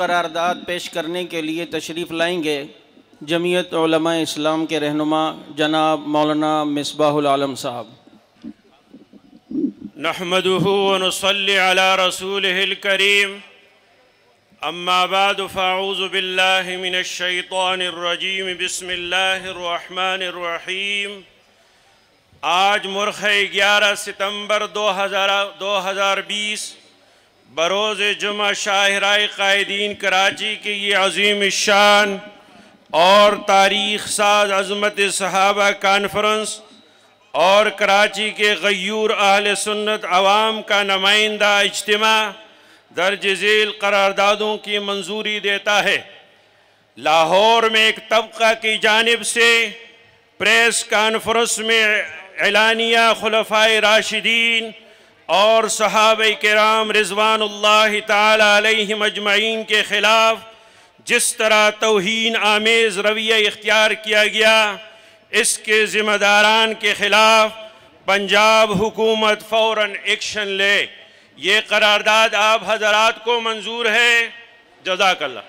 قرارداد پیش کرنے کے لیے تشریف لائیں گے جمعیت علماء اسلام کے رہنما جناب مولانا مصباح العالم صاحب۔ نحمده ونصلي على رسوله الكريم اما بعد فاعوذ بالله من الشیطان الرجیم بسم اللہ الرحمن الرحیم۔ آج مرخ 11 ستمبر 2020 بروز جمعہ شاہراہ قائدین کراچی کی یہ عظیم الشان اور تاریخ ساز عظمت صحابہ کانفرنس اور کراچی کے غیور اہل سنت عوام کا نمائندہ اجتماع درج ذیل قراردادوں کی منظوری دیتا ہے۔ لاہور میں ایک طبقہ کی جانب سے پریس کانفرنس میں اعلانیہ خلفائے راشدین اور صحابہ کرام رضوان اللہ تعالی علیہم اجمعین کے خلاف جس طرح توہین آمیز رویہ اختیار کیا گیا، اس کے ذمہ داران کے خلاف پنجاب حکومت فوراً ایکشن لے۔ یہ قرارداد آپ حضرات کو منظور ہے؟ جزاک اللہ۔